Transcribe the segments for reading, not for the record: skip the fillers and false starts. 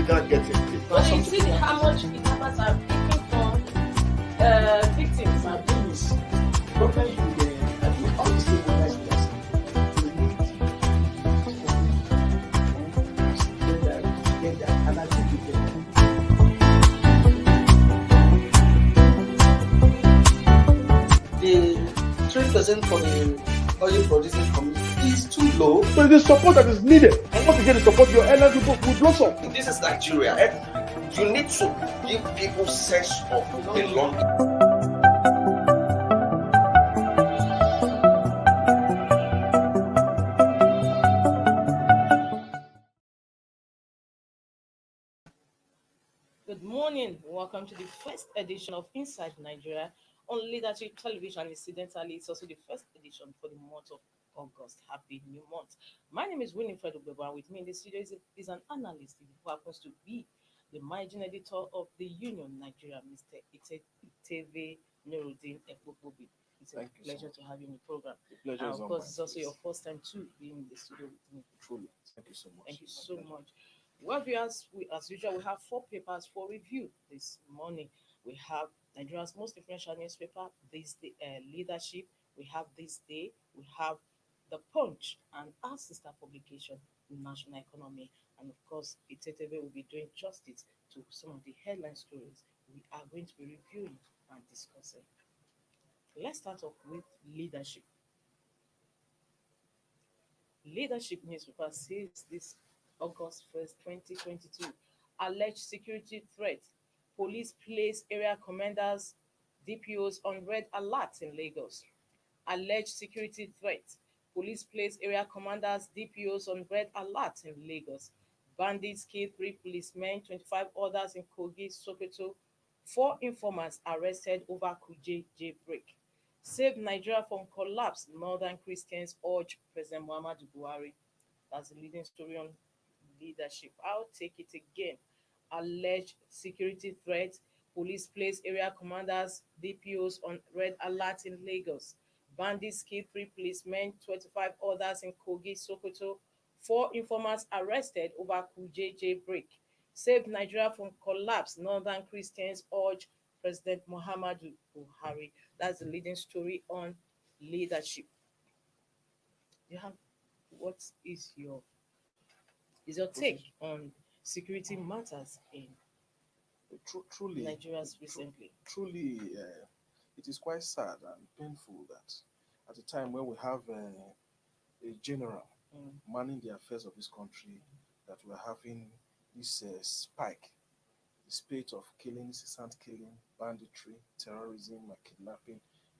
without getting paid. But you see how much kidnappers are picking for victims. My thing is, government should, I think all the stakeholders in this, they need to and I think we can. The 3% for the oil producing community is too low. So the support that is needed, and once again, the support your airlines will blossom. This is Nigeria. You need to give people sense of belonging. Good morning. Welcome to the first edition of Inside Nigeria on Leadership Television. Incidentally, it's also the first edition for the month of August. Happy new month. My name is Winifred Ubeba, and with me in the studio is an analyst who happens to be the managing editor of the Union Nigeria, Mr. Iteve Nuruddin Ekpobobi. It's a pleasure to have you in the program. The pleasure is of course, it's also your first time too being in the studio with me. Truly. Thank you so much. Thank you so much. Well, viewers, as usual, we have 4 papers for review this morning. We have Nigeria's most influential newspaper, THISDAY, Leadership. We have THISDAY. We have The Punch, and our sister publication, National Economy. And of course, Itetebe will be doing justice to some of the headline stories we are going to be reviewing and discussing. Let's start off with Leadership. Leadership newspaper says this August 1st, 2022, alleged security threat. Police place area commanders, DPOs on red alert in Lagos. Alleged security threat. Police place area commanders, DPOs on red alert in Lagos. Bandits kill 3 policemen, 25 others in Kogi, Sokoto. 4 informers arrested over Kuje jailbreak. Save Nigeria from collapse. Northern Christians urge President Muhammadu Buhari. That's the leading story on Leadership. I'll take it again. Alleged security threat. Police place area commanders, DPOs on red alert in Lagos. Bandits kill 3 policemen, 25 others in Kogi, Sokoto. 4 informers arrested over Kuje jailbreak. Save Nigeria from collapse. Northern Christians urge President Muhammadu Buhari. That's the leading story on Leadership. What is your take on security matters in Truly, Nigeria's recently? Truly, it is quite sad and painful that at a time when we have a general manning the affairs of this country, that we're having this spike, the spate of killing, incessant killing, banditry, terrorism, and kidnapping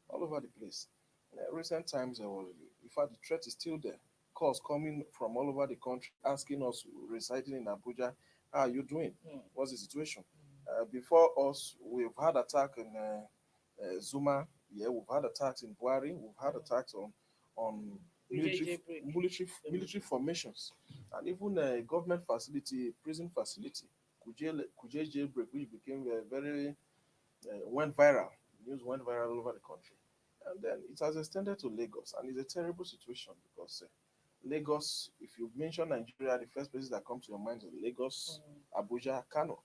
all over the place. In recent times, in fact, the threat is still there. Calls coming from all over the country asking us, residing in Abuja, how are you doing? What's the situation? Before us, we've had attack in Zuma. Yeah, we've had attacks in Buhari. We've had attacks on military formations, and even a government facility, prison facility, Kuje jailbreak, which became very went viral. News went viral all over the country, and then it has extended to Lagos, and it's a terrible situation because Lagos, if you mention Nigeria, the first places that come to your mind is Lagos, Abuja, Kano.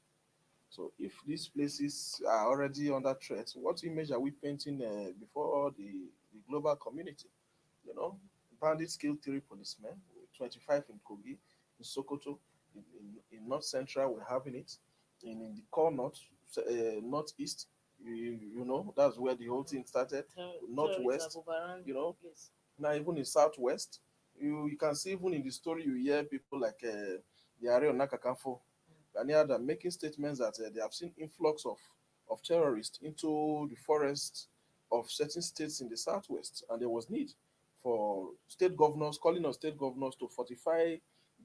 So if these places are already under threat, what image are we painting before the global community? You know, bandits killed 3 policemen, 25 in Kogi, in Sokoto, in North Central, we're having it, in the core northeast, you know, that's where the whole thing started, northwest, you know, now even in southwest, you can see even in the story you hear people like the Are Onakakafo and the other making statements that they have seen influx of terrorists into the forests of certain states in the southwest, and there was need for state governors, calling on state governors to fortify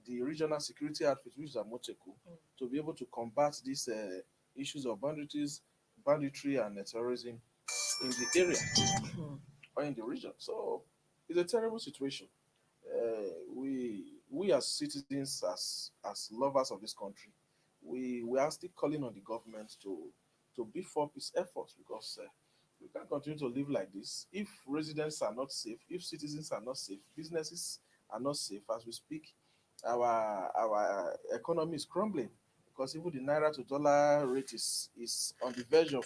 the regional security outfit, which is Amoteku, to be able to combat these issues of banditry and terrorism in the area or in the region. So it's a terrible situation. We as citizens, as lovers of this country, we are still calling on the government to beef up its efforts, because we can't continue to live like this. If residents are not safe, if citizens are not safe, businesses are not safe as we speak, our economy is crumbling because even the naira to dollar rate is on the verge of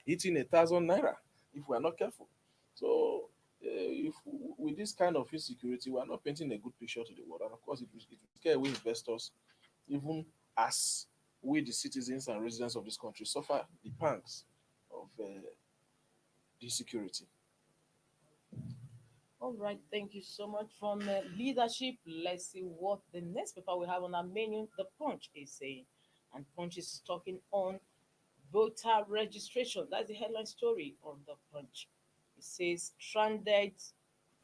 hitting 1,000 naira if we are not careful. So, if with this kind of insecurity, we are not painting a good picture to the world, and of course, it will scare away investors, even as we, the citizens and residents of this country, suffer the pangs of the insecurity. All right, thank you so much from leadership. Let's see what the next paper we have on our menu, The Punch, is saying. And Punch is talking on voter registration. That's the headline story on The Punch. It says stranded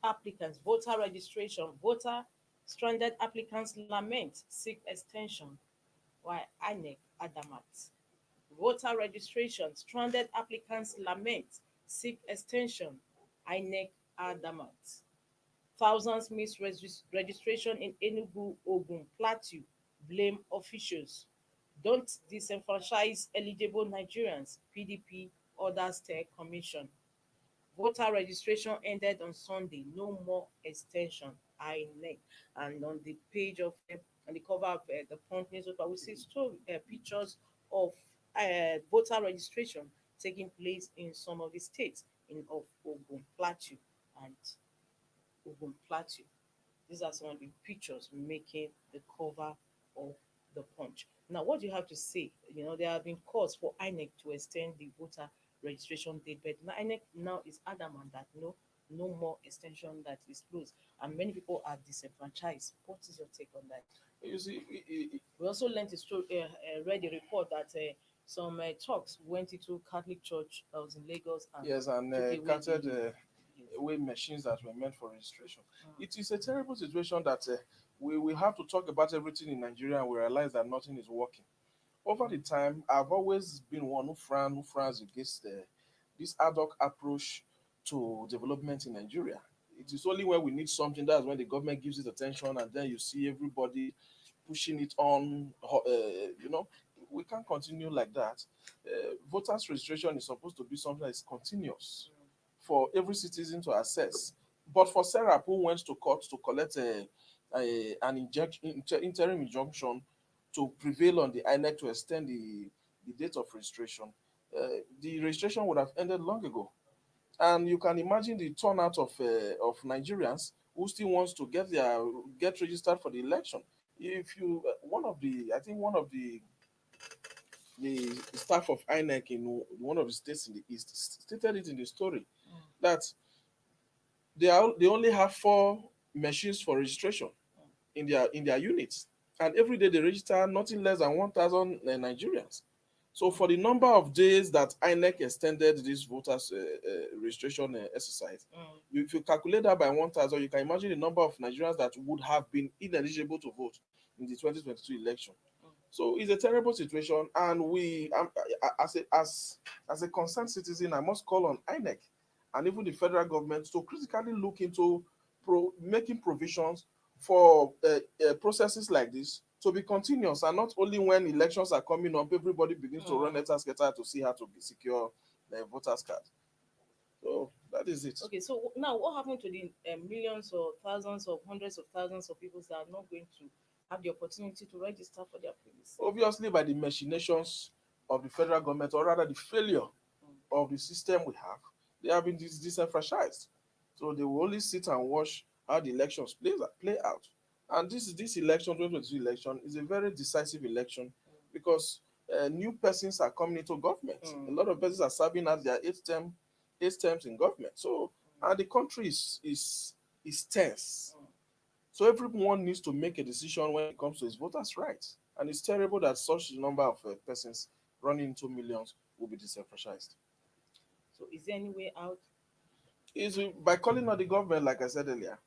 applicants, voter registration, voter stranded applicants lament, seek extension, while INEC adamant. Voter registration, stranded applicants lament, seek extension, INEC adamant. Thousands miss registration in Enugu, Ogun, Plateau, blame officials. Don't disenfranchise eligible Nigerians, PDP orders tech commission. Voter registration ended on Sunday. No more extension. INEC. And on the page of on the cover of the Punch newspaper, we see pictures of voter registration taking place in some of the states in of Ogun Plateau and Ogun Plateau. These are some of the pictures making the cover of the Punch. Now, what do you have to say? There have been calls for INEC to extend the voter registration date, but INEC now is adamant that no more extension that is closed, and many people are disenfranchised. What is your take on that? You see, We also learned a story, read a report that some talks went into Catholic Church that was in Lagos and yes, and took away carted the away machines that were meant for registration. Mm. It is a terrible situation that we have to talk about everything in Nigeria and we realize that nothing is working. Over the time, I've always been one who frowns against this ad hoc approach to development in Nigeria. It is only when we need something that's when the government gives it attention, and then you see everybody pushing it on. We can't continue like that. Voters registration is supposed to be something that is continuous for every citizen to access. But for Sarah, who went to court to collect an interim injunction to prevail on the INEC to extend the date of registration, the registration would have ended long ago. And you can imagine the turnout of Nigerians who still wants to get registered for the election. If you one of the I think one of the staff of INEC in one of the states in the east stated it in the story that they only have 4 machines for registration in their units, and every day they register nothing less than 1,000 Nigerians. So for the number of days that INEC extended this voters registration exercise, Mm. if you calculate that by 1,000, you can imagine the number of Nigerians that would have been ineligible to vote in the 2022 election. Mm. So it's a terrible situation, and we, as a concerned citizen, I must call on INEC and even the federal government to critically look into making provisions for processes like this to be continuous, and not only when elections are coming up, everybody begins to run scatter to see how to secure the voters card. So that is it. Okay, so now what happened to the millions or thousands or hundreds of thousands of people that are not going to have the opportunity to register for their place? Obviously, by the machinations of the federal government, or rather the failure of the system we have, they have been disenfranchised. So they will only sit and watch how the elections play out. And this election, 2022 election, is a very decisive election because new persons are coming into government. A lot of persons are serving as their eight terms in government. So, and the country is tense. So everyone needs to make a decision when it comes to his voters' rights. And it's terrible that such a number of persons running into millions will be disenfranchised. So is there any way out? Is by calling on the government, like I said earlier,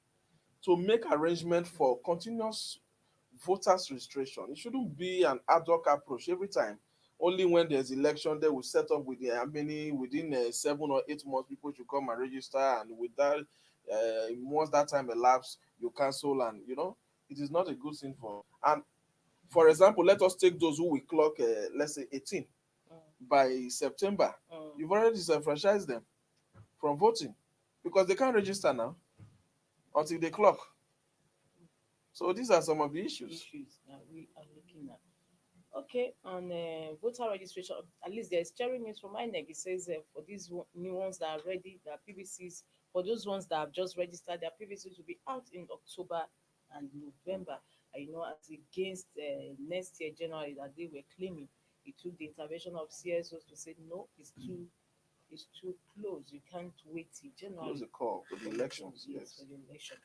to make arrangement for continuous voters registration. It shouldn't be an ad hoc approach every time. Only when there's election, they will set up with how many within 7 or 8 months people should come and register, and with that, once that time elapses, you cancel, and it is not a good thing for. And for example, let us take those who will clock, let's say 18 by September. You've already disenfranchised them from voting because they can't register now until they clock. So these are some of the issues. That we are looking at. Okay, on voter registration, at least there's sharing news from INEC. It says for these new ones that are ready, their PVCs, for those ones that have just registered, their PVCs will be out in October and November. As against next year, January, that they were claiming. It took the intervention of CSOs to say, no, it's too close. You can't wait till Close January the call for the for you to, elections. yes, for Yes. the election.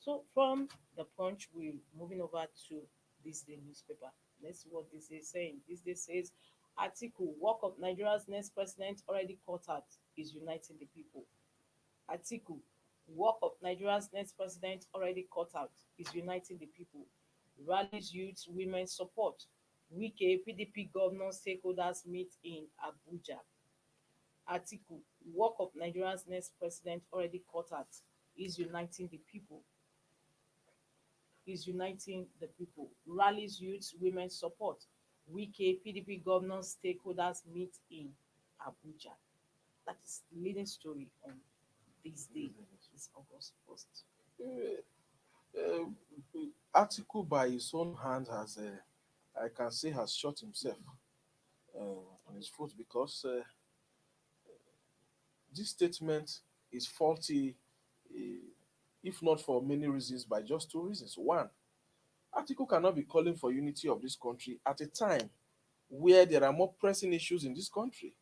So from the Punch, we're moving over to this day newspaper. Let's see what this is saying. This day says, article, work of Nigeria's next president already caught out is uniting the people. Article, work of Nigeria's next president already caught out is uniting the people. Rallies youth, women support. Wike, PDP governors, stakeholders meet in Abuja. Article, work of Nigeria's next president already caught out is uniting the people. Is uniting the people. Rallies youths, women support. Wike, PDP governors, stakeholders meet in Abuja. That is the leading story on this day, is August 1st. Uh, Article by his own hand has, I can say, has shot himself on his foot because this statement is faulty, uh, if not for many reasons, by just two reasons. One, Article cannot be calling for unity of this country at a time where there are more pressing issues in this country.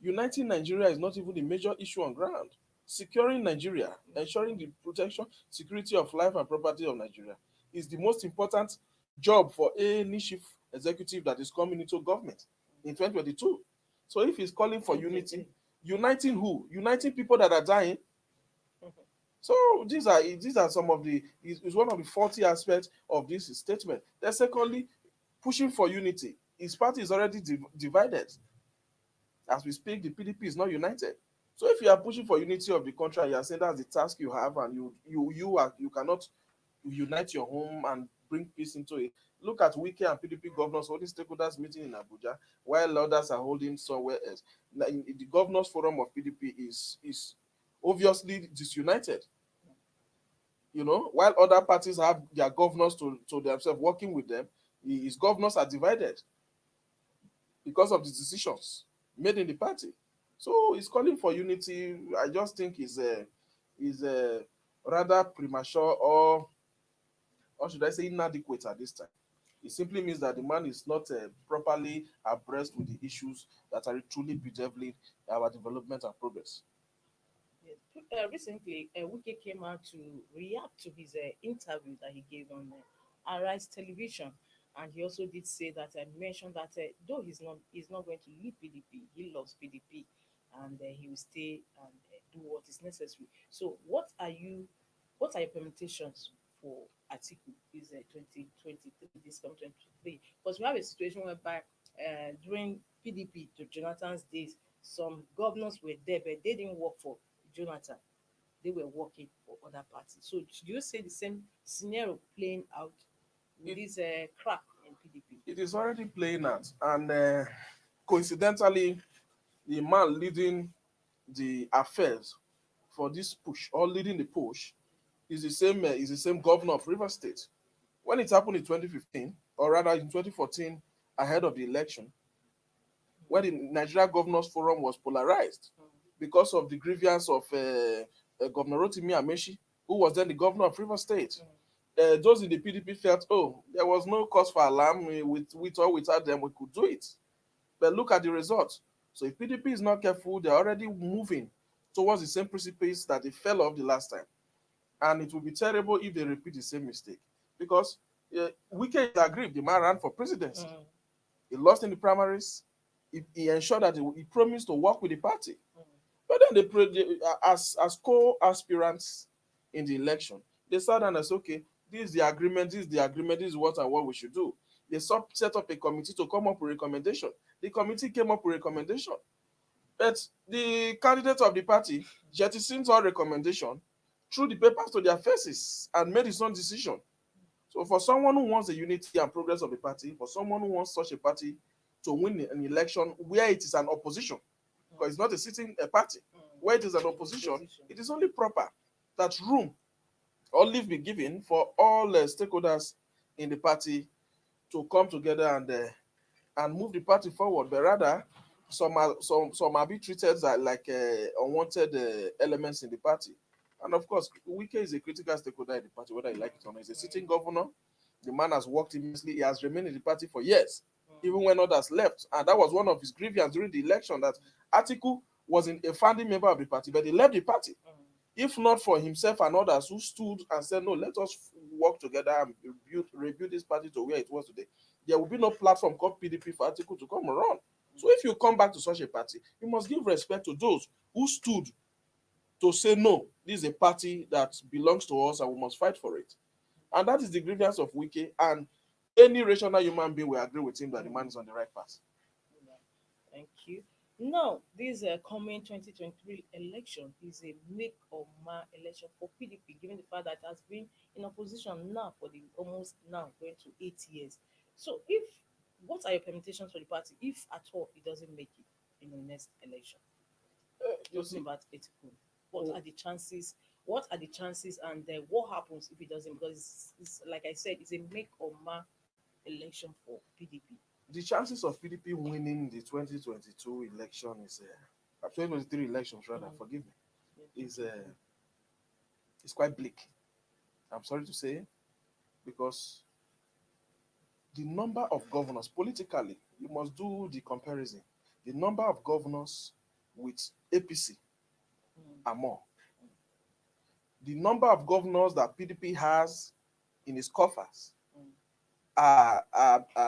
Uniting Nigeria is not even the major issue on ground. Securing Nigeria, ensuring the protection, security of life and property of Nigeria is the most important job for any chief executive that is coming into government in 2022. So if he's calling for unity, uniting who? Uniting people that are dying. So these are some of the is one of the faulty aspects of this statement. Then secondly, pushing for unity. His party is already divided. As we speak, the PDP is not united. So if you are pushing for unity of the country and you are saying that's the task you have, and you cannot unite your home and bring peace into it. Look at Wike and PDP governors holding stakeholders meeting in Abuja, while others are holding somewhere else. Now, in the governors forum of PDP is obviously disunited. While other parties have their governors to themselves working with them, his governors are divided because of the decisions made in the party. So he's calling for unity. I just think is rather premature, or should I say inadequate at this time. It simply means that the man is not properly abreast with the issues that are truly bedeviling our development and progress. Yes. Recently, Wike came out to react to his interview that he gave on Arise Television, and he also did say that and mentioned that though he's not going to leave PDP, he loves PDP, and he will stay and do what is necessary. So, what are your permutations for Atiku this 2023, this come 2023? Because we have a situation whereby during PDP to Jonathan's days, some governors were there, but they didn't work for Jonathan. They were working for other parties. So do you say the same scenario playing out with It, this crack in PDP? it is already playing out, and coincidentally, the man leading the affairs for this push or leading the push is the same governor of River State. When it happened in 2015, or rather in 2014, ahead of the election, when the Nigeria Governors Forum was polarized because of the grievance of Governor Rotimi Amechi, who was then the governor of River State. Those in the PDP felt, oh, there was no cause for alarm. With or without them, we could do it. But look at the results. So if PDP is not careful, they're already moving towards the same precipice that they fell off the last time. And it will be terrible if they repeat the same mistake. Because Wike is aggrieved. The man ran for presidency. Mm, He lost in the primaries. He ensured that he promised to work with the party. mm, But then as co-aspirants in the election, they sat down and said, okay, this is the agreement, this is the agreement, this is what and what we should do. They set up a committee to come up with recommendation. The committee came up with recommendation. But the candidate of the party jettisoned all recommendation, threw the papers to their faces, and made his own decision. So for someone who wants the unity and progress of the party, for someone who wants such a party to win an election where it is an opposition, because it's not a sitting party, mm. where it is an opposition, it is only proper that room or leave be given for all stakeholders in the party to come together and and move the party forward, but rather some are being treated as like unwanted elements in the party. And of course, Wike is a critical stakeholder in the party, whether you like it or not. He's a sitting governor. The man has worked immensely. He has remained in the party for years, even when others left. And that was one of his grievances during the election, that Atiku wasn't a founding member of the party, but he left the party. If not for himself and others who stood and said, no, let us work together and rebuild this party to where it was today, there will be no platform called PDP for Atiku to come around. So if you come back to such a party, you must give respect to those who stood to say, no, this is a party that belongs to us and we must fight for it. And that is the grievance of Wike. And any rational human being will agree with him that the man is on the right path. Thank you. Now, this coming 2023 election is a make or ma election for PDP, given the fact that it has been in opposition now for the almost now going to 8 years. So, if what are your permutations for the party if at all it doesn't make it in the next election? You Talking see, about Etiku, what are the chances? What are the chances, and what happens if it doesn't? Because it's like I said, it's a make or ma election for PDP. the chances of PDP winning the 2022 election is 2023 elections rather, forgive me, is quite bleak. I'm sorry to say, because the number of governors politically, you must do the comparison. The number of governors with APC are more. The number of governors that PDP has in its coffers are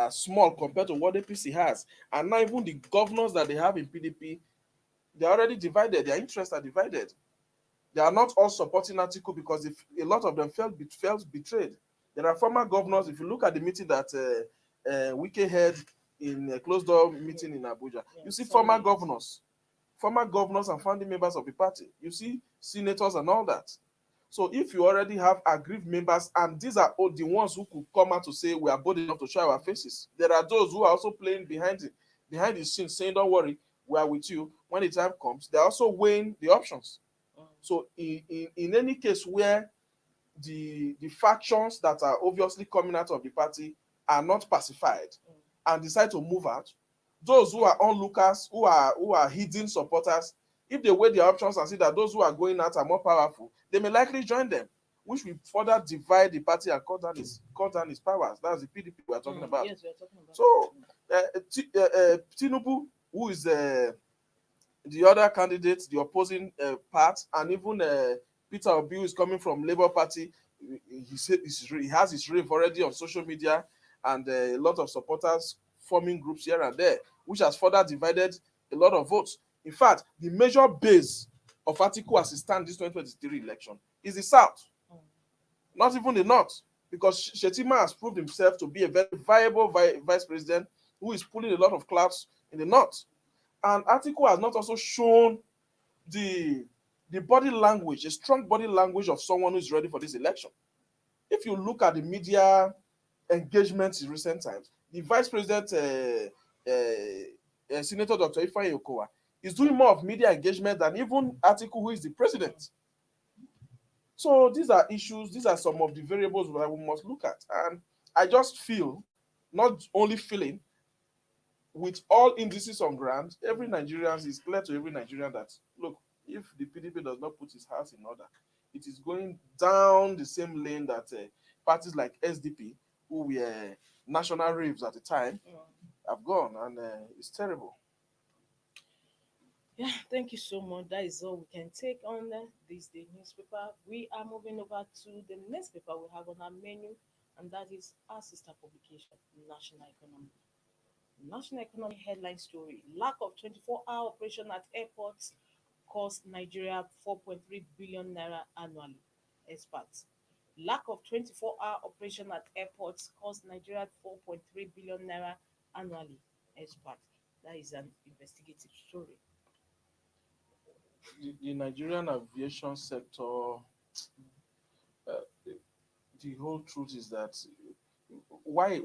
small compared to what APC has. And now even the governors that they have in PDP, they're already divided. Their interests are divided. They are not all supporting Atiku because if a lot of them felt betrayed. There are former governors. If you look at the meeting that Wike had in a closed door meeting in Abuja, you see former governors and founding members of the party. You see senators and all that. So if you already have aggrieved members, and these are all the ones who could come out to say we are bold enough to show our faces, there are those who are also playing behind the scenes, saying, don't worry, we are with you. When the time comes, they're also weighing the options. So in any case where the factions that are obviously coming out of the party are not pacified and decide to move out, those who are onlookers, who are hidden supporters, if they weigh their options and see that those who are going out are more powerful, they may likely join them, which will further divide the party and cut down his powers. That's the PDP we are talking about. Yes, we are talking about. So Tinubu, who is the other candidate, the opposing part, and even Peter Obi, who is coming from Labour Party, he has his rave already on social media, and a lot of supporters forming groups here and there, which has further divided a lot of votes. In fact, the major base of Atiku as it stands this 2023 election is the South, not even the North, because Shetima has proved himself to be a very viable vice president who is pulling a lot of clouds in the North. And Atiku has not also shown the body language, a strong body language of someone who is ready for this election. If you look at the media engagements in recent times, the vice president, Senator Dr. Ifeanyi Okowa, is doing more of media engagement than even Atiku, who is the president. So these are issues, these are some of the variables that we must look at. And I just feel, not only feeling, with all indices on ground, every Nigerian is clear to every Nigerian that, look, if the PDP does not put its house in order, it is going down the same lane that parties like SDP, who were national raves at the time, have gone, and it's terrible. Yeah, thank you so much. That is all we can take on this day newspaper. We are moving over to the next paper we have on our menu, and that is our sister publication, National Economy. National Economy headline story: lack of 24-hour operation at airports cost Nigeria 4.3 billion naira annually. Experts. Lack of 24-hour operation at airports cost Nigeria 4.3 billion naira annually. Experts. That is an investigative story. The Nigerian aviation sector, the whole truth is that why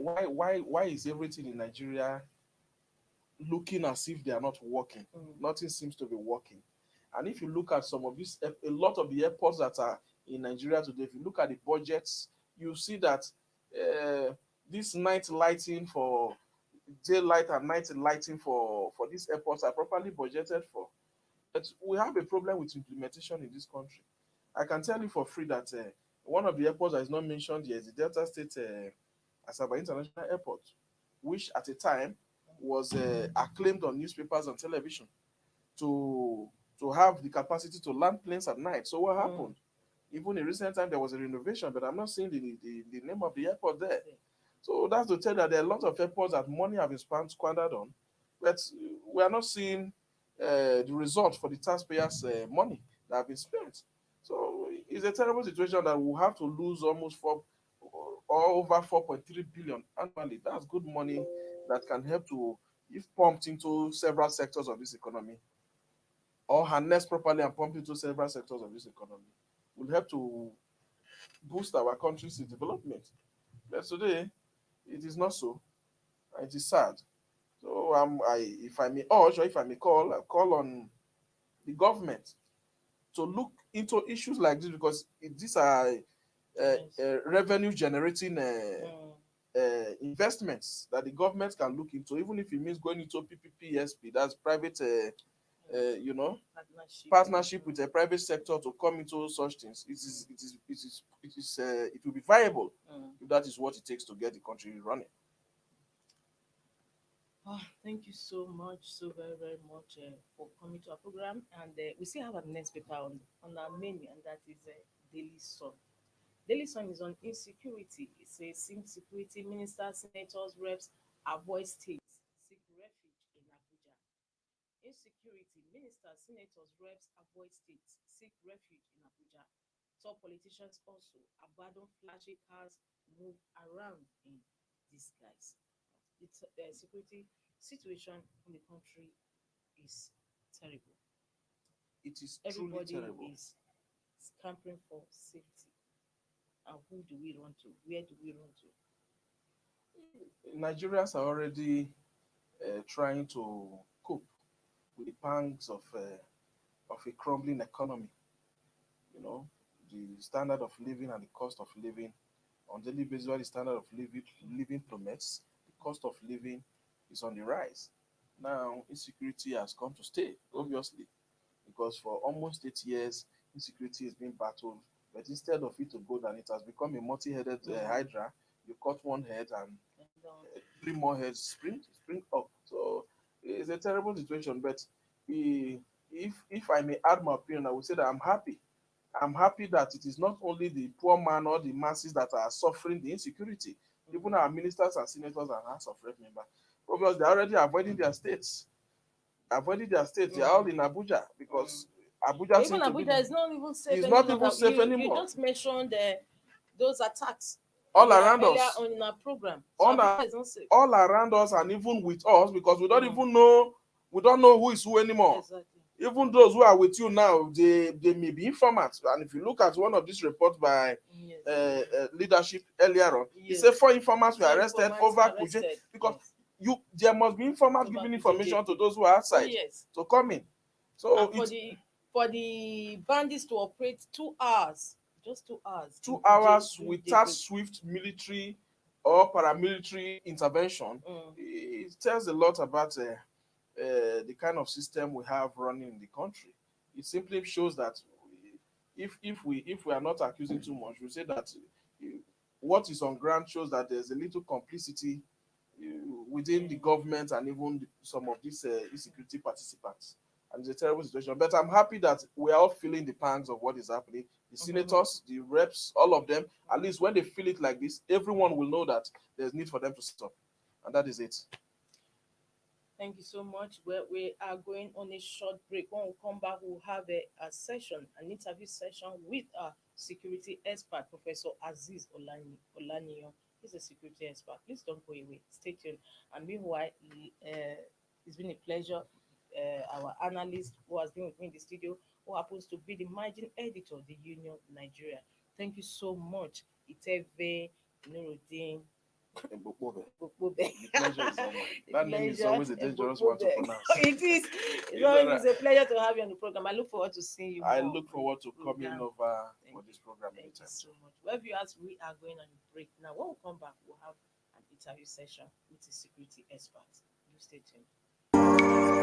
is everything in Nigeria looking as if they are not working? Nothing seems to be working. And if you look at some of these, a lot of the airports that are in Nigeria today, if you look at the budgets, you see that this night lighting for daylight and night lighting for these airports are properly budgeted for. But we have a problem with implementation in this country. I can tell you for free that one of the airports that is not mentioned here is the Delta State Asaba International Airport, which at a time was acclaimed on newspapers and television to have the capacity to land planes at night. So what happened? Even in recent time, there was a renovation, but I'm not seeing the name of the airport there. So that's to tell that there are a lot of airports that money have been squandered on, but we are not seeing the result for the taxpayers' money that have been spent. So it's a terrible situation that we'll have to lose almost four or over 4.3 billion annually. That's good money that can help to, if pumped into several sectors of this economy, or harnessed properly and pumped into several sectors of this economy, will help to boost our country's development. But today, it is not so. It is sad. So if I may urge, or if I may call, I call on the government to look into issues like this, because these are revenue generating investments that the government can look into, even if it means going into PPPSP, that's private, partnership with a private sector to come into such things. It will be viable if that is what it takes to get the country running. Oh, thank you so much, so very, very much for coming to our program. And we still have our next paper on our menu, and that is Daily Sun. Daily Sun is on insecurity. It says insecurity ministers, senators, reps avoid states, seek refuge in Abuja. Insecurity ministers, senators, reps avoid states, seek refuge in Abuja. Top politicians also abandon flashy cars, move around in disguise. The security situation in the country is terrible. It is truly Everybody terrible. is scampering for safety. And who do we run to? Where do we run to? Nigerians are already trying to cope with the pangs of a crumbling economy. You know, the standard of living and the cost of living on daily basis, while the standard of living plummets, the cost of living is on the rise. Now, insecurity has come to stay, obviously, because for almost 8 years, insecurity has been battled. But instead of it to go down, it has become a multi-headed hydra. You cut one head and And, 3 more heads spring up. So it's a terrible situation. But if I may add my opinion, I would say that I'm happy. I'm happy that it is not only the poor man or the masses that are suffering the insecurity. Even our ministers and senators and House of Rep members, because they're already avoiding their states. They are all in Abuja because Abuja even seems to be Abuja is not even safe is any not even longer. safe You anymore. just mentioned those attacks All around earlier us, on in our program. So Abuja is not safe. all around us, and even with us, because we don't Mm. even know, we don't know who is who anymore. Exactly. Even those who are with you now, they may be informants. And if you look at one of these reports by Yes. leadership earlier on, it Yes. said 4 informants were Some arrested informants over were Kuje, arrested. because Yes. there must be informants Over giving Kuje information to JP. those who are Oh outside yes. to come in. So And it's for the bandits to operate 2 hours, just 2 hours in two Kuje hours during without daybreak. swift military or paramilitary intervention. It tells a lot about the kind of system we have running in the country. It simply shows that if we are not accusing too much, we say that uh, what is on ground shows that there's a little complicity within the government and even some of these insecurity participants. And it's a terrible situation. But I'm happy that we are all feeling the pangs of what is happening. The senators, the reps, all of them, at least when they feel it like this, everyone will know that there's need for them to stop. And that is it. Thank you so much. We are going on a short break. When we come back, we'll have a session, an interview session with our security expert, Professor Aziz Olaniyan. He's a security expert. Please don't go away. Stay tuned. And meanwhile, it's been a pleasure. Our analyst who has been with me in the studio, who happens to be the managing editor of the Union Nigeria. Thank you so much, Iteve Nuruddin. Ebokobe. Gbogbobe. The pleasure is all mine. The That name is pleasure, always a dangerous one to Gbogbobe. pronounce. It is. It's all right. It's a pleasure to have you on the program. I look forward to seeing you I more look on forward the to coming program. over Thank for you. this program Thank you anytime. so much. Well, viewers, we are going on a break now. When we come back, we'll have an interview session with a security expert. Do stay tuned.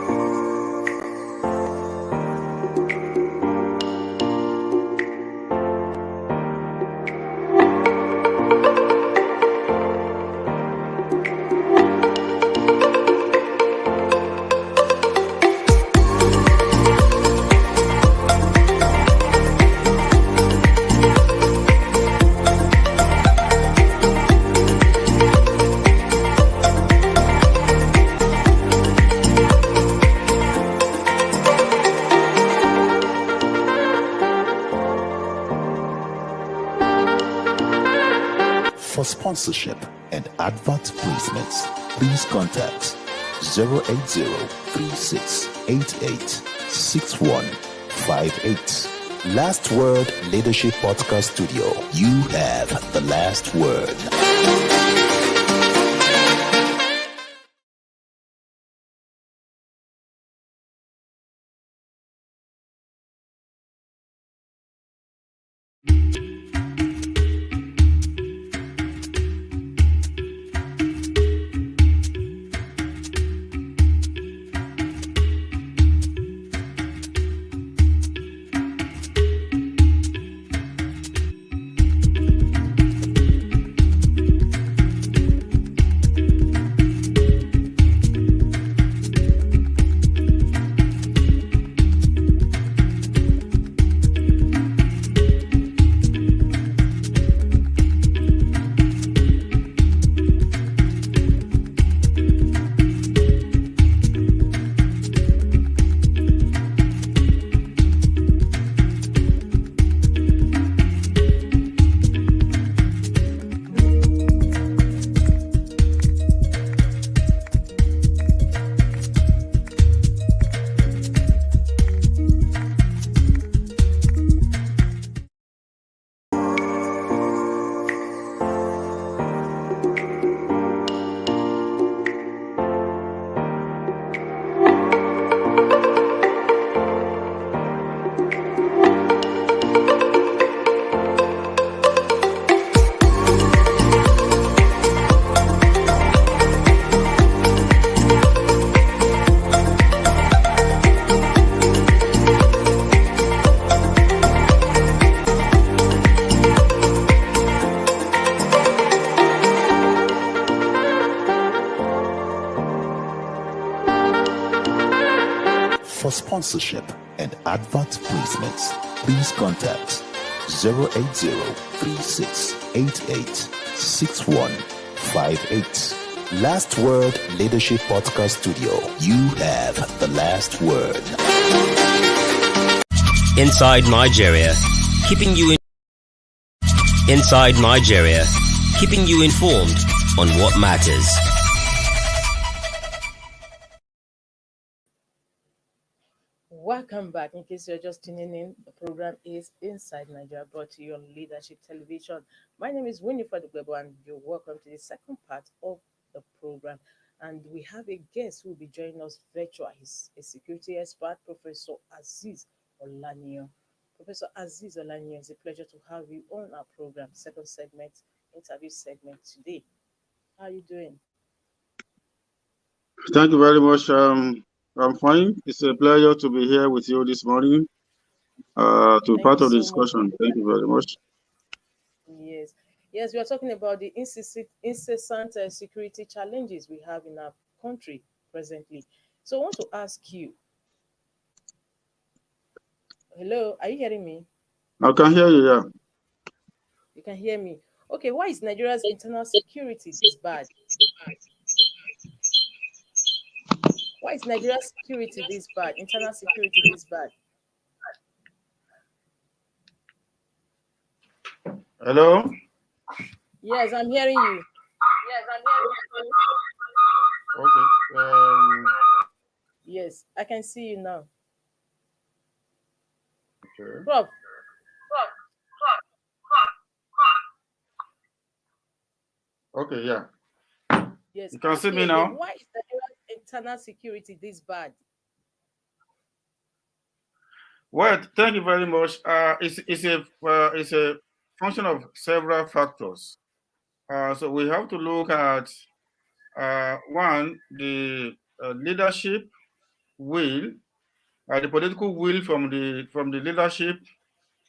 For sponsorship and advert placements, please contact 080-3688-6158. Last Word Leadership Podcast Studio. You have the last word. For sponsorship and advert placements, please contact 080-3688-6158. Last Word Leadership Podcast Studio. You have the last word. Inside Nigeria, keeping you Inside Nigeria, keeping you informed on what matters. Welcome back. In case you're just tuning in, the program is Inside Nigeria, brought to you on Leadership Television. My name is Winifred Ugbebo, and you're welcome to the second part of the program. And we have a guest who will be joining us virtual. He's a security expert, Professor Aziz Olanio. Professor Aziz Olanio, it's a pleasure to have you on our program, second segment, interview segment today. How are you doing? Thank you very much. I'm fine. It's a pleasure to be here with you this morning to be Thank part you of the so much. discussion. Thank you very much. Yes. Yes, we are talking about the incessant security challenges we have in our country presently. So I want to ask you, hello, are you hearing me? I can hear you, yeah. You can hear me. Okay, why is Nigeria's internal security this bad? Why is Nigeria's security this bad? Internal security this bad? Hello? Yes, I'm hearing you. Okay. Yes, I can see you now. Okay. Prof, Okay, yeah. yes, You can ask see me again. now? Why is Nigeria's internal security this bad? Well, thank you very much. It's a function of several factors. So we have to look at one, the leadership will, the political will from the leadership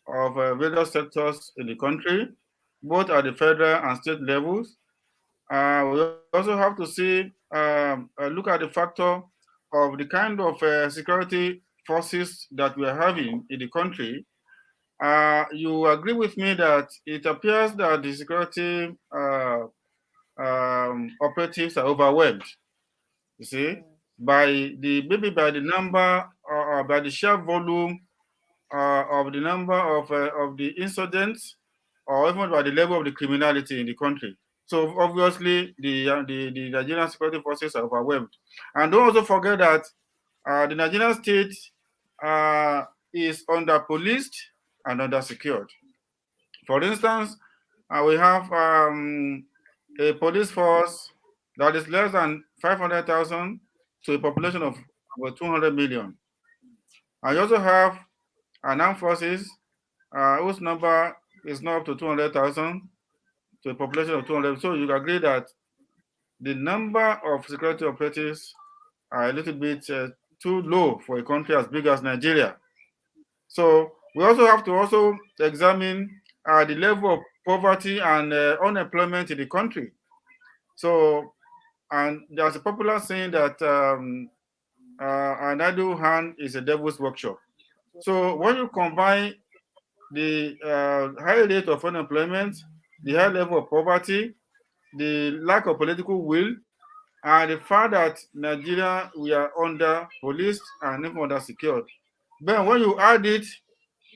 of various sectors in the country, both at the federal and state levels. We also have to see, look at the factor of the kind of security forces that we are having in the country. You agree with me that it appears that the security operatives are overwhelmed, you see, maybe by the number or by the sheer volume of the number of the incidents, or even by the level of the criminality in the country. So obviously, the Nigerian security forces are overwhelmed. And don't also forget that the Nigerian state is under policed and under secured. For instance, we have a police force that is less than 500,000 to a population of about 200 million. And you also have an armed forces whose number is not up to 200,000 to a population of 200. So you agree that the number of security operatives are a little bit too low for a country as big as Nigeria. So we also have to also examine the level of poverty and unemployment in the country. So, and there's a popular saying that an idle hand is a devil's workshop. So when you combine the high rate of unemployment, the high level of poverty, the lack of political will, and the fact that Nigeria, we are under policed and even under secured. Then when you add it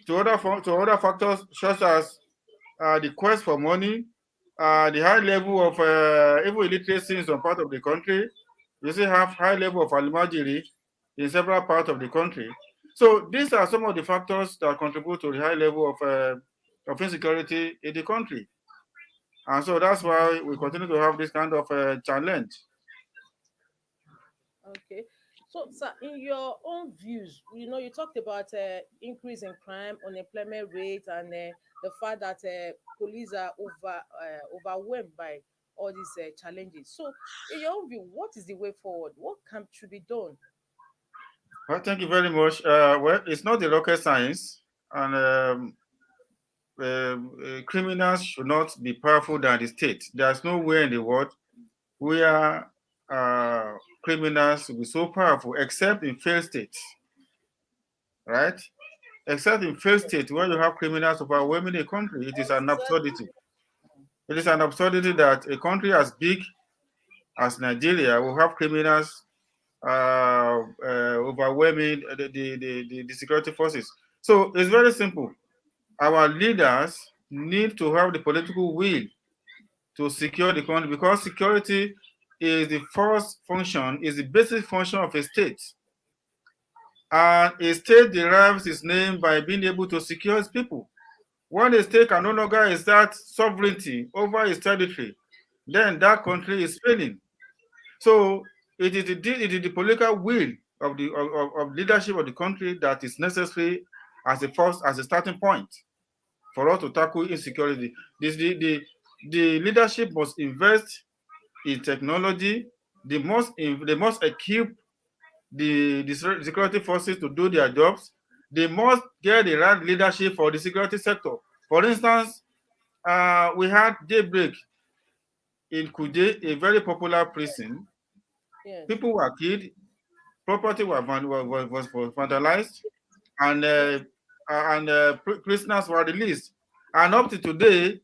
to other factors such as the quest for money, the high level of even illiteracy in some part of the country, you still have high level of alimajiri in several parts of the country. So these are some of the factors that contribute to the high level of insecurity in the country. And so that's why we continue to have this kind of challenge. Okay. So, sir, in your own views, you talked about increase in crime, unemployment rate, and the fact that police are overwhelmed by all these challenges. So, in your own view, what is the way forward? What should be done? Well, thank you very much. Well, it's not a rocket science, and criminals should not be powerful than the state. There's nowhere in the world where criminals will be so powerful, except in failed states, right? Except in failed states where you have criminals overwhelming a country. It is an absurdity. It is an absurdity that a country as big as Nigeria will have criminals overwhelming the security forces. So it's very simple. Our leaders need to have the political will to secure the country, because security is the first function, is the basic function of a state. And a state derives its name by being able to secure its people. When a state can no longer exert sovereignty over its territory, then that country is failing. So it is the political will of the of leadership of the country that is necessary as a starting point for us to tackle insecurity. The leadership must invest in technology. They must equip the security forces to do their jobs. They must get the right leadership for the security sector. For instance, we had Daybreak in Kuje, a very popular prison. Yes. People were killed, property was vandalized, and prisoners were released. And up to today,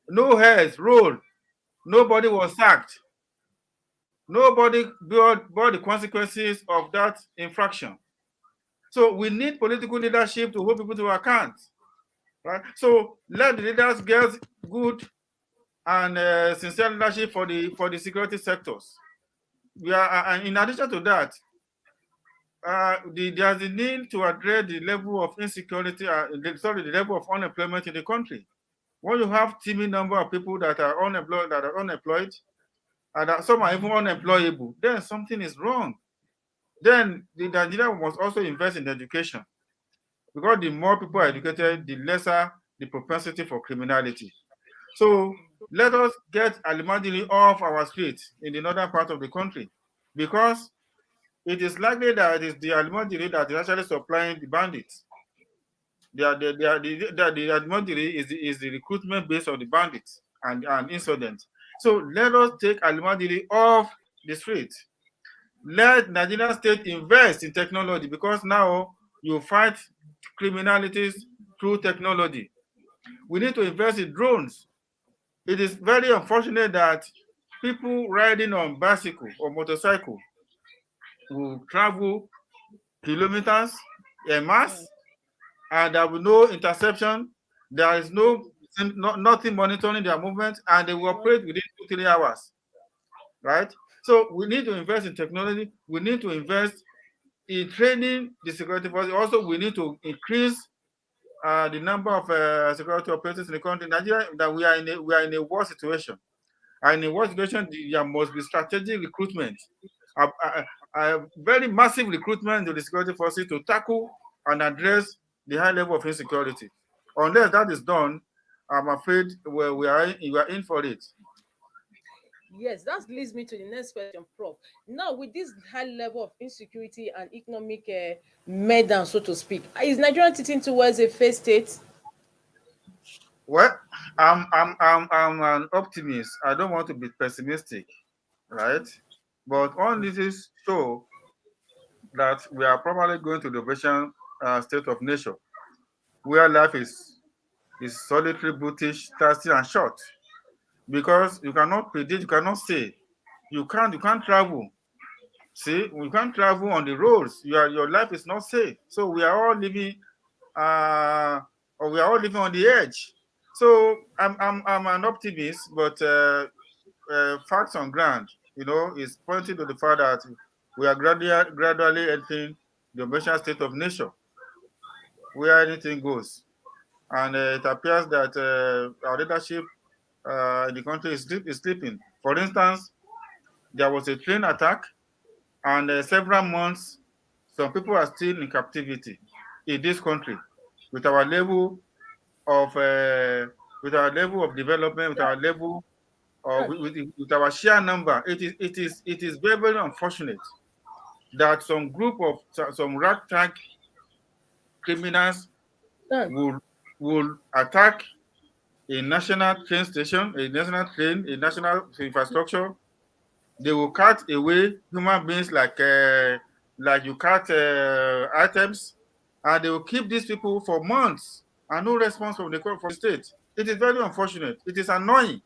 no heads rolled, nobody was sacked, nobody bore the consequences of that infraction. So we need political leadership to hold people to account, right? So let the leaders get good and sincere leadership for the security sectors. We are, and in addition to that, there's the need to address the level of insecurity, the level of unemployment in the country. When you have teeming number of people that are unemployed, and that some are even unemployable, then something is wrong. Then the Nigeria must also invest in education, because the more people are educated, the lesser the propensity for criminality. So Let us get Almajiri off our streets in the northern part of the country, because it is likely that it is the Almajiri that is actually supplying the bandits. The Almajiri is the recruitment base of the bandits and insurgents. So let us take Almajiri off the street. Let Nigerian state invest in technology, because now you fight criminalities through technology. We need to invest in drones. It is very unfortunate that people riding on bicycle or motorcycle will travel kilometers en masse, and there will be no interception. There is nothing monitoring their movement, and they will operate within 2-3 hours, right? So we need to invest in technology. We need to invest in training the security forces. Also, we need to increase the number of security operators in the country. Nigeria, that we are in a war situation. And in war situation, there must be strategic recruitment, a very massive recruitment to the security forces to tackle and address the high level of insecurity. Unless that is done, I'm afraid we are in for it. Yes, that leads me to the next question, Prof. Now, with this high level of insecurity and economic meltdown, so to speak, is Nigeria tilting towards a failed state? Well, I'm an optimist. I don't want to be pessimistic, right? But all this is show that we are probably going to the Russian state of nature, where life is solitary, brutish, thirsty, and short. Because you cannot predict, you cannot say, you can't travel. See, we can't travel on the roads. Your life is not safe. So we are all living, or we are all living on the edge. So I'm an optimist, but facts on ground, is pointing to the fact that we are gradually entering the emergent state of nature, where anything goes. And it appears that our leadership in the country is sleeping. For instance, there was a train attack, and several months, some people are still in captivity in this country, with our level of development, with our level with our sheer number. It is very, very unfortunate that some ragtag criminals will attack a national train station, a national infrastructure. They will cut away human beings like you cut items, and they will keep these people for months and no response from the state. It is very unfortunate. It is annoying.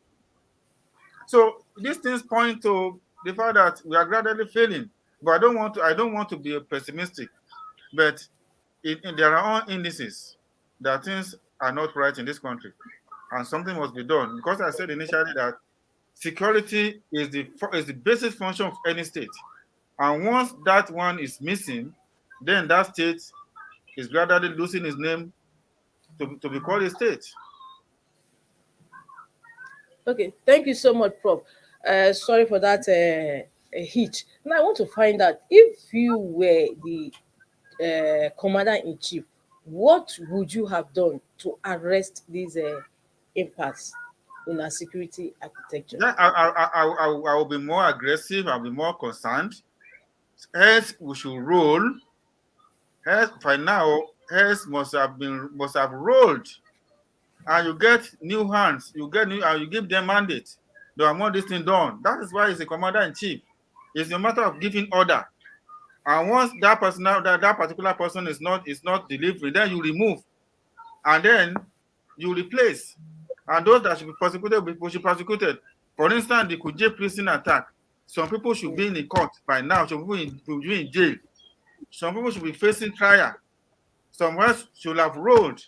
So these things point to the fact that we are gradually failing. But I don't want to be pessimistic. But there are all indices that things are not right in this country, and something must be done. Because I said initially that security is the basic function of any state, and once that one is missing, then that state is gradually losing its name to be called a state. Okay, thank you so much, Prof. Sorry for that hitch. Now, I want to find out, if you were the commander in chief, what would you have done to arrest these impasse in our security architecture? Yeah, I will be more aggressive. I'll be more concerned. Heads we should roll. Heads by now, heads must have rolled, and you get new hands. You give them mandate. They want this thing done. That is why it's a commander in chief. It's a matter of giving order. And once that particular person is not delivering, then you remove, and then you replace. And those that should be prosecuted should be prosecuted. For instance, the Kuje prison attack. Some people should be in the court by now. Some people should be in jail. Some people should be facing trial. Some else should have rolled.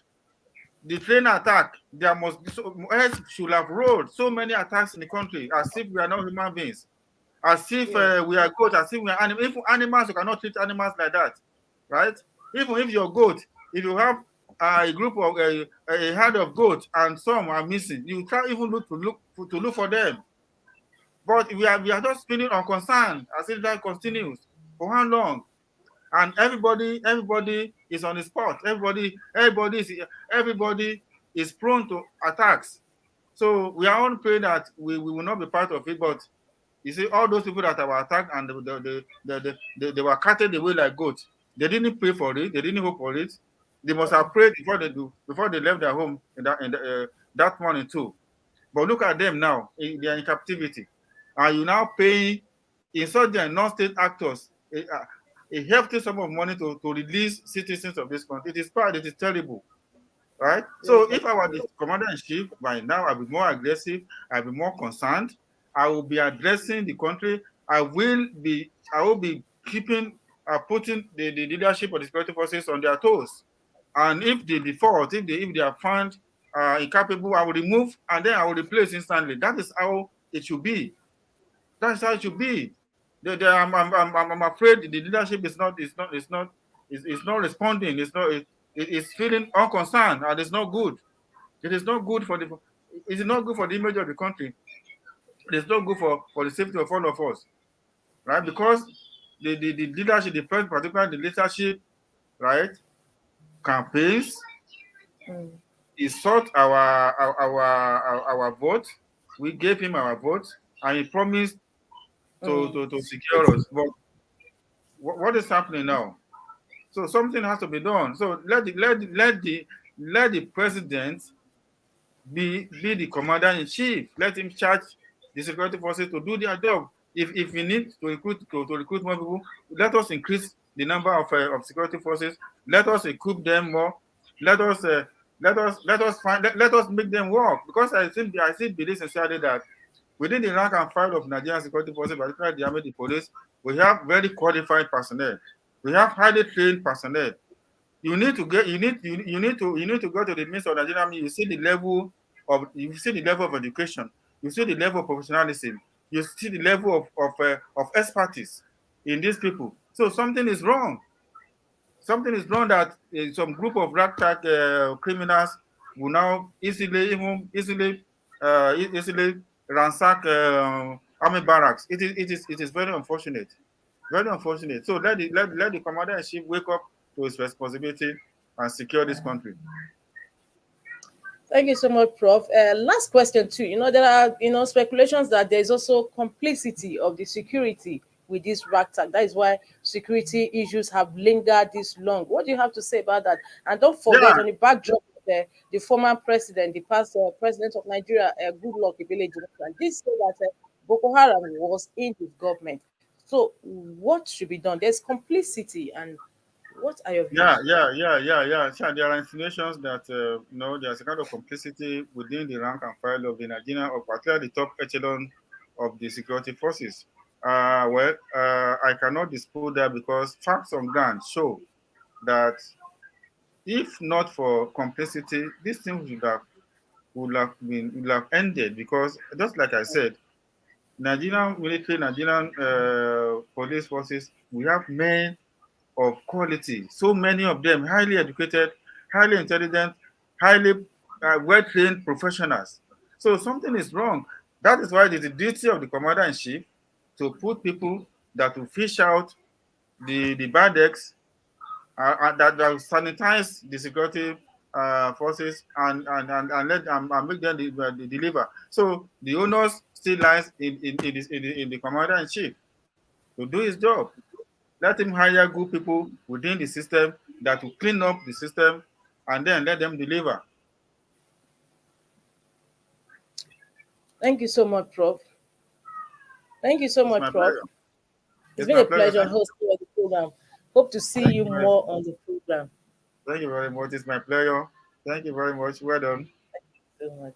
The train attack, there must be should have rolled. So many attacks in the country, as if we are not human beings, as if we are goats, as if we are animals. Even animals, you cannot treat animals like that, right? Even if you're goat, if you have a group of a herd of goats and some are missing, you try even look for them. But we are just spinning on concern as if that continues. For how long? And everybody is on the spot. Everybody is prone to attacks. So we are all praying that we will not be part of it. But you see, all those people that were attacked and they were carted away like goats. They didn't pray for it. They didn't hope for it. They must have prayed before they left their home in that morning too. But look at them now; they are in captivity. And you now paying insurgent non-state actors a hefty sum of money to release citizens of this country. It is bad. It is terrible. Right? So if I were the commander-in-chief, by now I'll be more aggressive, I'll be more concerned, I will be addressing the country, I will be keeping putting the leadership of the security forces on their toes. And if they default, if they are found incapable, I will remove and then I will replace instantly. That is how it should be. That's how it should be. I'm afraid the leadership is not responding. It's feeling unconcerned, and it's not good. It is not good for the image of the country. It is not good for the safety of all of us, right? Because the leadership, the president, particularly the leadership, right, campaigns, he sought our vote. We gave him our vote, and he promised to secure us. But what is happening now? So something has to be done. So let the president be the commander-in-chief. Let him charge the security forces to do their job. If we need to recruit more people, let us increase the number of security forces. Let us equip them more. Let us make them work. Because I believe sincerely that within the rank and file of Nigerian security forces, particularly the army, the police, we have very qualified personnel. We have highly trained personnel. You need to go to the midst of Nigerian army. You see the level of education. You see the level of professionalism. You see the level of expertise in these people. So something is wrong. Something is wrong that some group of ragtag criminals will now easily ransack army barracks. It is very unfortunate. Very unfortunate. So let the commander-in-chief wake up to his responsibility and secure this country. Thank you so much, Prof. Last question too. There are speculations that there is also complicity of the security with this ragtag. That is why security issues have lingered this long. What do you have to say about that? And don't forget, on the backdrop of the former president, the past president of Nigeria, Goodluck Ebele Jonathan, this said that Boko Haram was in his government. So what should be done? There's complicity, and what are your views? Yeah. Sure, there are insinuations that there's a kind of complicity within the rank and file of the Nigerian, or particularly the top echelon of the security forces. I cannot dispute that because facts on ground show that if not for complicity, this thing would have ended. Because just like I said, Nigerian military, Nigerian police forces, we have men of quality. So many of them highly educated, highly intelligent, highly well-trained professionals. So something is wrong. That is why it is the duty of the commander-in-chief to put people that will fish out the bad eggs, that will sanitize the security forces and make them deliver. So the onus still lies in the commander-in-chief to do his job. Let him hire good people within the system that will clean up the system and then let them deliver. Thank you so much, Prof. Thank you so much, Prof. Pleasure. It's been a pleasure hosting the program. Hope to see you more on the program. Thank you very much. It's my pleasure. Thank you very much. Well done. Thank you so much.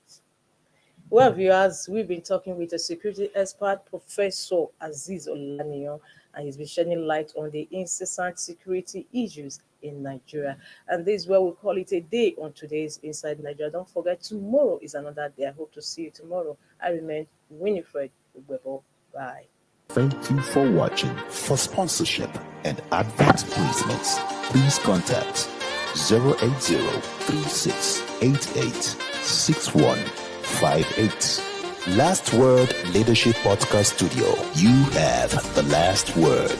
Well, viewers, we've been talking with a security expert, Professor Azeez Olaniyan, and he's been shedding light on the incessant security issues in Nigeria. And this is where we call it a day on today's Inside Nigeria. Don't forget, tomorrow is another day. I hope to see you tomorrow. I remain Winifred Ugbebo. Bye. Thank you for watching. For sponsorship and advert placements, please contact 080-3688-6158. Last Word Leadership Podcast Studio. You have the last word.